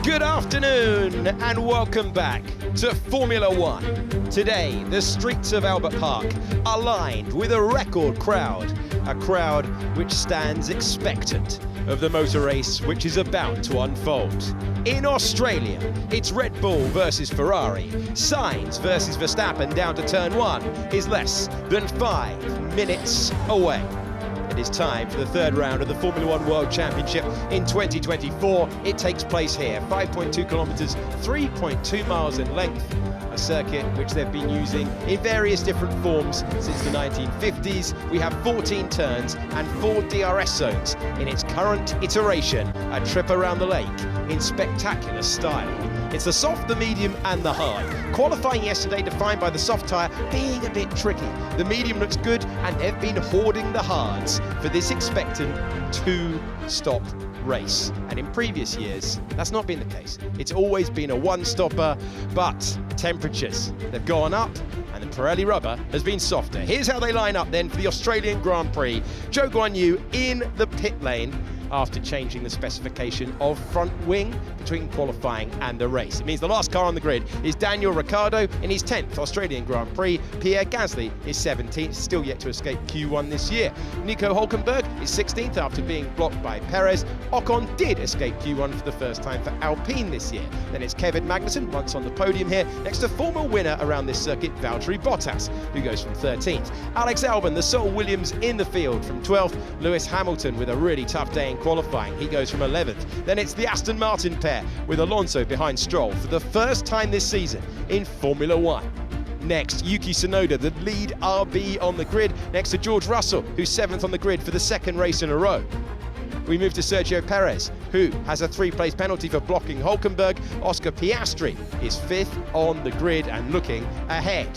Good afternoon and welcome back to Formula One. Today, the streets of Albert Park are lined with a record crowd, a crowd which stands expectant of the motor race which is about to unfold. In Australia, it's Red Bull versus Ferrari. Sainz versus Verstappen down to turn 1 is less than 5 minutes away. It is time for the third round of the Formula One World Championship in 2024. It takes place here, 5.2 kilometres, 3.2 miles in length, a circuit which they've been using in various different forms since the 1950s. We have 14 turns and 4 DRS zones in its current iteration, a trip around the lake in spectacular style. It's the soft, the medium and the hard. Qualifying yesterday defined by the soft tyre being a bit tricky. The medium looks good and they've been hoarding the hards for this expectant 2-stop race. And in previous years, that's not been the case. It's always been a one-stopper, but temperatures, they've gone up and the Pirelli rubber has been softer. Here's how they line up then for the Australian Grand Prix. Zhou Guanyu in the pit lane after changing the specification of front wing between qualifying and the race. It means the last car on the grid is Daniel Ricciardo in his 10th Australian Grand Prix. Pierre Gasly is 17th, still yet to escape Q1 this year. Nico Hülkenberg is 16th after being blocked by Perez. Ocon did escape Q1 for the first time for Alpine this year. Then it's Kevin Magnussen, once on the podium here, next to former winner around this circuit, Valtteri Bottas, who goes from 13th. Alex Albon, the sole Williams in the field from 12th. Lewis Hamilton with a really tough day in qualifying, he goes from 11th. Then it's the Aston Martin pair with Alonso behind Stroll for the first time this season in Formula One. Next, Yuki Tsunoda, the lead RB on the grid, next to George Russell, who's 7th on the grid for the second race in a row. We move to Sergio Perez, who has a 3-place penalty for blocking Hülkenberg. Oscar Piastri is 5th on the grid and looking ahead.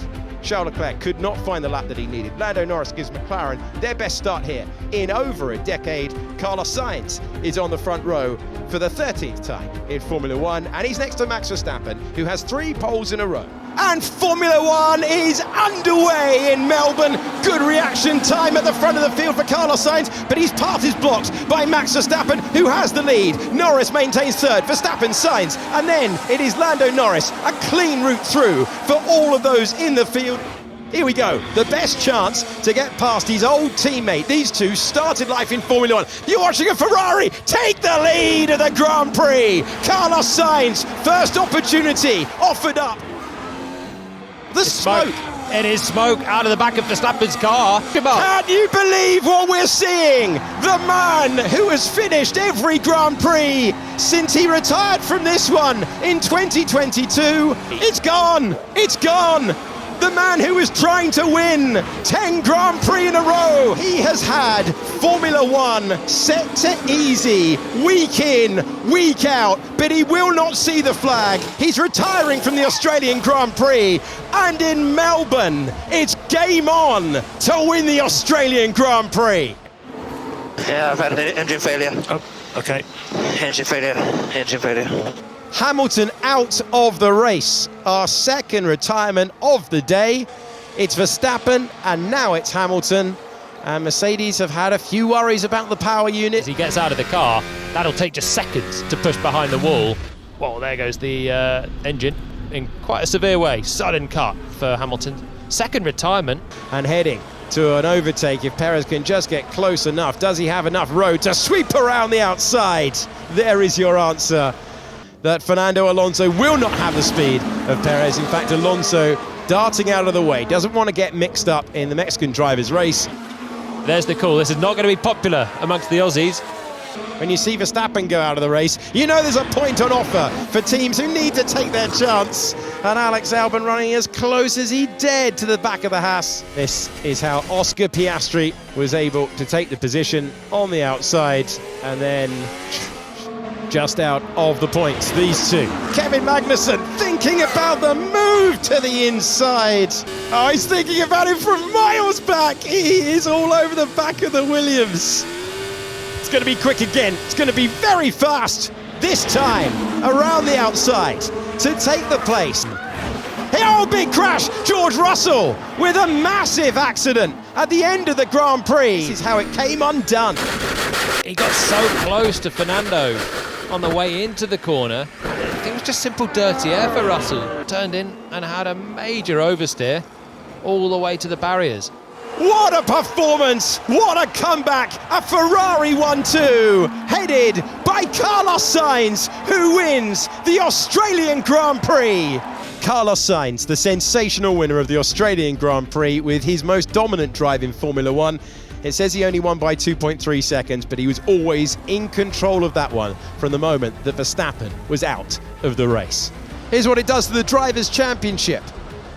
Charles Leclerc could not find the lap that he needed. Lando Norris gives McLaren their best start here in over a decade. Carlos Sainz is on the front row for the 13th time in Formula One, and he's next to Max Verstappen, who has 3 poles in a row. And Formula One is underway in Melbourne. Good reaction time at the front of the field for Carlos Sainz, but his path is blocked by Max Verstappen, who has the lead. Norris maintains 3rd, Verstappen, Sainz, and then it is Lando Norris. A clean route through for all of those in the field. Here we go, the best chance to get past his old teammate. These two started life in Formula One. You're watching a Ferrari take the lead of the Grand Prix. Carlos Sainz, first opportunity offered up. The smoke. It is smoke out of the back of Verstappen's car. Can you believe what we're seeing? The man who has finished every Grand Prix since he retired from this one in 2022. It's gone. It's gone. The man who was trying to win 10 Grand Prix in a row. He has had Formula One set to easy, week in, week out, but he will not see the flag. He's retiring from the Australian Grand Prix, and in Melbourne, it's game on to win the Australian Grand Prix. Yeah, I've had an engine failure. Oh, okay. Engine failure. Hamilton out of the race. Our second retirement of the day. It's Verstappen and now it's Hamilton. And Mercedes have had a few worries about the power unit. As he gets out of the car, that'll take just seconds to push behind the wall. Well, there goes the engine in quite a severe way. Sudden cut for Hamilton. Second retirement. And heading to an overtake if Perez can just get close enough. Does he have enough road to sweep around the outside? There is your answer. That Fernando Alonso will not have the speed of Perez. In fact, Alonso darting out of the way, doesn't want to get mixed up in the Mexican driver's race. There's the call. This is not going to be popular amongst the Aussies. When you see Verstappen go out of the race, you know there's a point on offer for teams who need to take their chance. And Alex Albon running as close as he dared to the back of the Haas. This is how Oscar Piastri was able to take the position on the outside and then just out of the points, these two. Kevin Magnussen thinking about the move to the inside. Oh, he's thinking about it from miles back. He is all over the back of the Williams. It's going to be quick again. It's going to be very fast. This time, around the outside to take the place. Oh, big crash! George Russell with a massive accident at the end of the Grand Prix. This is how it came undone. He got so close to Fernando on the way into the corner. think it was just simple dirty air for Russell. Turned in and had a major oversteer all the way to the barriers. What a performance! What a comeback! A Ferrari 1-2, headed by Carlos Sainz, who wins the Australian Grand Prix. Carlos Sainz, the sensational winner of the Australian Grand Prix with his most dominant drive in Formula One. It says he only won by 2.3 seconds, but he was always in control of that one from the moment that Verstappen was out of the race. Here's what it does to the Drivers' Championship.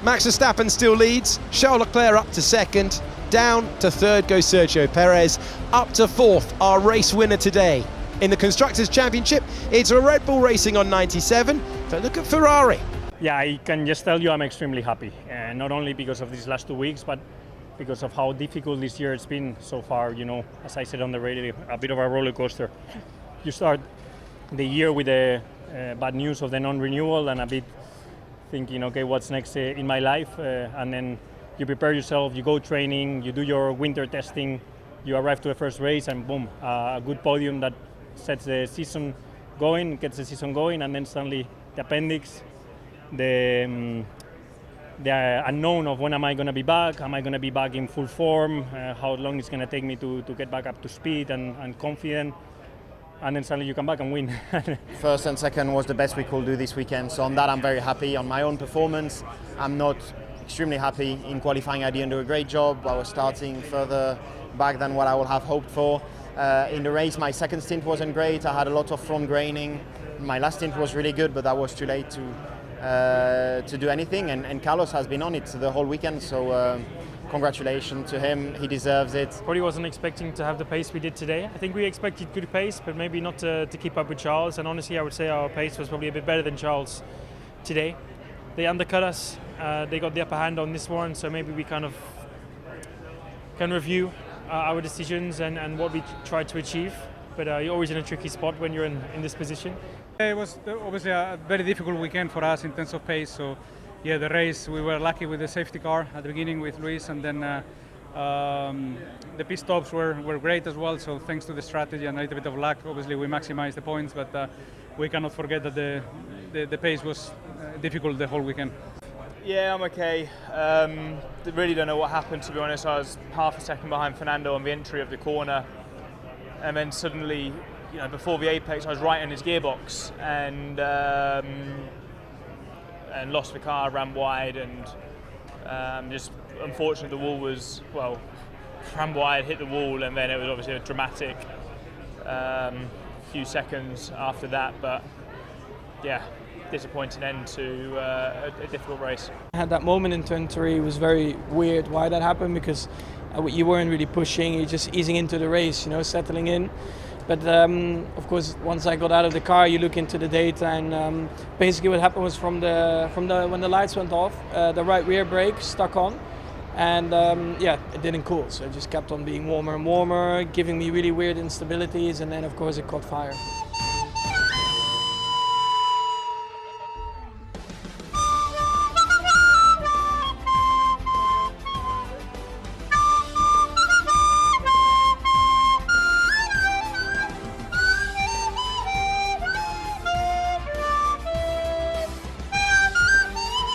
Max Verstappen still leads, Charles Leclerc up to second, down to third goes Sergio Perez, up to fourth, our race winner today. In the Constructors' Championship, it's a Red Bull racing on 97, but look at Ferrari. Yeah, I can just tell you I'm extremely happy, not only because of these last 2 weeks, but because of how difficult this year it's been so far. You know, as I said on the radio, a bit of a roller coaster. You start the year with the bad news of the non-renewal and a bit thinking, okay, what's next in my life? And then you prepare yourself, you go training, you do your winter testing, you arrive to the first race, and boom, a good podium that sets the season going, gets the season going, and then suddenly the appendix, the unknown of when am I going to be back? Am I going to be back in full form? How long it's going to take me to get back up to speed and confident? And then suddenly you come back and win. First and second was the best we could do this weekend, so on that I'm very happy. On my own performance, I'm not extremely happy. In qualifying I didn't do a great job. I was starting further back than what I would have hoped for. In the race my second stint wasn't great. I had a lot of front graining. My last stint was really good, but that was too late to do anything, and Carlos has been on it the whole weekend, so congratulations to him, he deserves it. Probably wasn't expecting to have the pace we did today. I think we expected good pace, but maybe not to keep up with Charles, and honestly I would say our pace was probably a bit better than Charles today. They undercut us, they got the upper hand on this one, so maybe we kind of can review our decisions and what we tried to achieve, but you're always in a tricky spot when you're in this position. It was obviously a very difficult weekend for us in terms of pace. So, yeah, the race, we were lucky with the safety car at the beginning with Luis, and then the pit stops were great as well. So, thanks to the strategy and a little bit of luck, obviously we maximized the points, but we cannot forget that the pace was difficult the whole weekend. Yeah, I'm okay. Really don't know what happened, to be honest. I was half a second behind Fernando on the entry of the corner, and then suddenly, you know, before the apex, I was right in his gearbox and lost the car, ran wide, and just unfortunately the wall was, well, ran wide, hit the wall, and then it was obviously a dramatic few seconds after that. But yeah, disappointing end to a difficult race. I had that moment in turn 3. It was very weird why that happened, because you weren't really pushing, you're just easing into the race, you know, settling in. But of course, once I got out of the car, you look into the data, and basically what happened was from when the lights went off, the right rear brake stuck on, and yeah, it didn't cool. So it just kept on being warmer and warmer, giving me really weird instabilities, and then of course it caught fire.